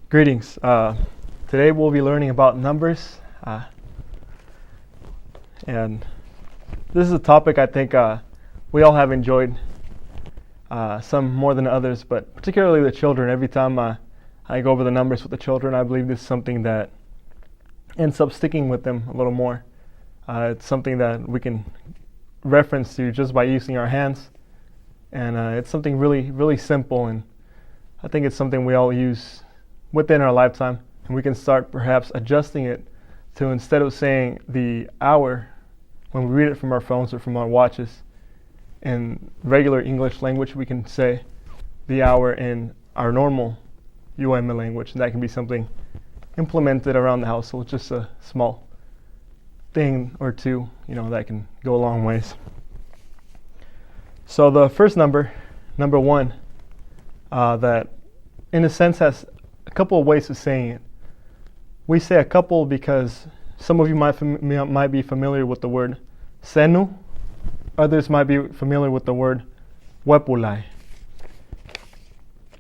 Greetings. Today we'll be learning about numbers, and this is a topic I think we all have enjoyed, some more than others, but particularly the children. Every time I go over the numbers with the children, I believe this is something that ends up sticking with them a little more. It's something that we can reference to just by using our hands, and it's something really, really simple, and I think it's something we all use within our lifetime, and we can start perhaps adjusting it to, instead of saying the hour when we read it from our phones or from our watches in regular English language, we can say the hour in our normal UAII language, and that can be something implemented around the house. So it's just a small thing or two, that can go a long ways. So the first number 1, that in a sense has a couple of ways of saying it. We say a couple because some of you might be familiar with the word senu. Others might be familiar with the word wepulai.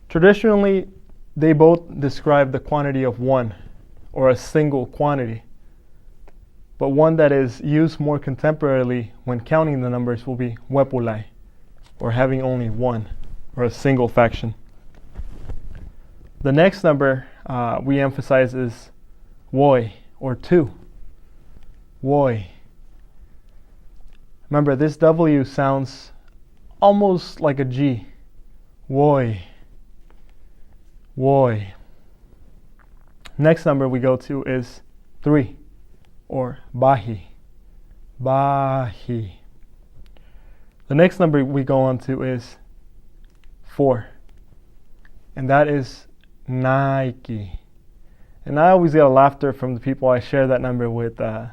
Traditionally, they both describe the quantity of one, or a single quantity. But one that is used more contemporarily when counting the numbers will be wepulai, or having only one, or a single fraction. The next number we emphasize is woi, or 2. Woi. Remember, this W sounds almost like a G. Woi. Woi. Next number we go to is 3, or bahi. Bahi. The next number we go on to is 4, and that is Nike. And I always get a laughter from the people I share that number with. The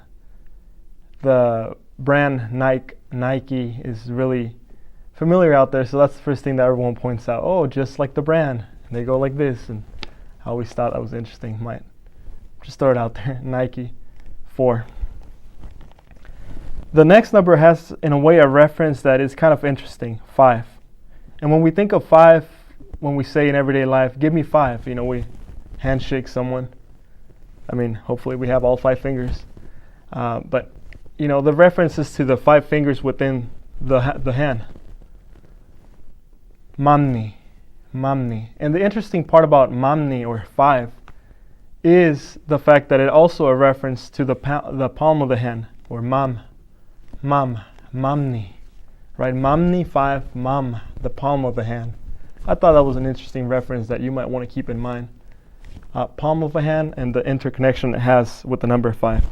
brand Nike is really familiar out there, so that's the first thing that everyone points out. Oh, just like the brand. And they go like this, and I always thought that was interesting. Might just throw it out there. Nike 4. The next number has, in a way, a reference that is kind of interesting. 5. And when we think of 5, when we say in everyday life, give me 5, we handshake someone. I mean, hopefully we have all 5 fingers. But, the references to the 5 fingers within the hand. Mamni. Mamni. And the interesting part about mamni, or 5, is the fact that it also a reference to the palm of the hand, or mam. Mam. Mamni. Right? Mamni 5, mam, the palm of the hand. I thought that was an interesting reference that you might want to keep in mind. Palm of a hand and the interconnection it has with the number 5.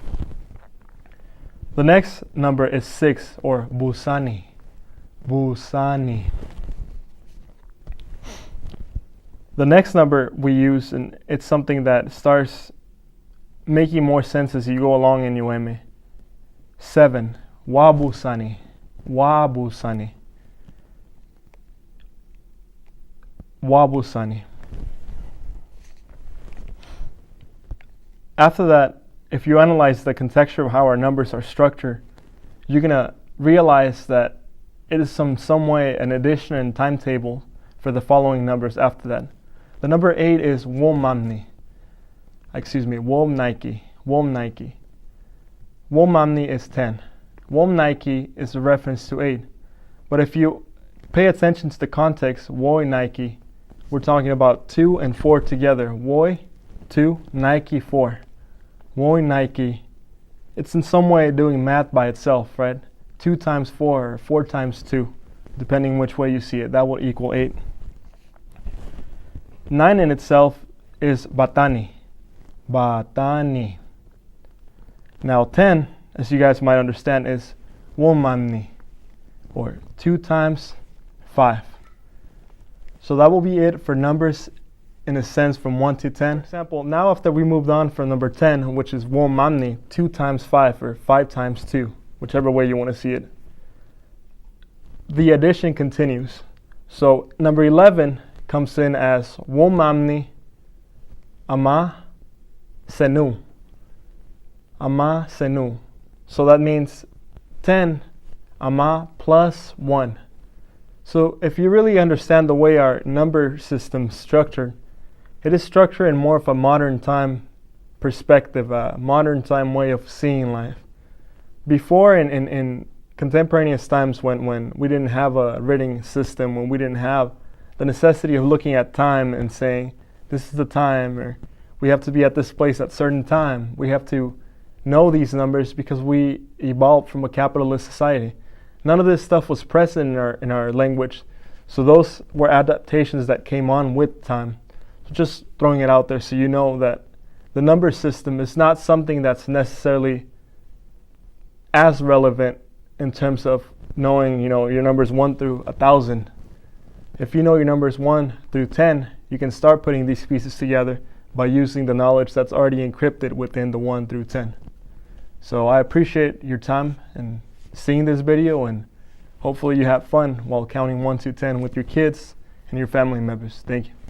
The next number is 6, or busani. Busani. The next number we use, and it's something that starts making more sense as you go along in UAII. 7, wabusani. Wabusani. Wabusani. After that, if you analyze the contexture of how our numbers are structured, you're going to realize that it is some way an addition and timetable for the following numbers after that. The number 8 is womamni. Womnike. Womnike. Womamni is 10. Womnike is a reference to 8. But if you pay attention to the context, woi Nike, we're talking about 2 and 4 together. Woi, 2, Nike, 4. Woi Nike. It's in some way doing math by itself, right? 2 times 4, or 4 times 2, depending which way you see it. That will equal 8. 9 in itself is batani. Batani. Now 10, as you guys might understand, is womamni, or 2 times 5. So that will be it for numbers in a sense from 1 to 10. For example, now after we moved on from number 10, which is womamni, 2 times 5, or 5 times 2, whichever way you want to see it, the addition continues. So number 11 comes in as womamni ama senu. Ama senu. So that means 10 ama plus 1. So if you really understand the way our number system is structured, it is structured in more of a modern time perspective, a modern time way of seeing life. Before, in contemporaneous times when we didn't have a written system, when we didn't have the necessity of looking at time and saying, this is the time, or we have to be at this place at certain time. We have to know these numbers because we evolved from a capitalist society. None of this stuff was present in our language. So those were adaptations that came on with time. So just throwing it out there so you know that the number system is not something that's necessarily as relevant in terms of knowing, your numbers 1 through 1,000. If you know your numbers 1 through 10, you can start putting these pieces together by using the knowledge that's already encrypted within the 1 through 10. So I appreciate your time and seeing this video, and hopefully you have fun while counting 1 to 10 with your kids and your family members. Thank you.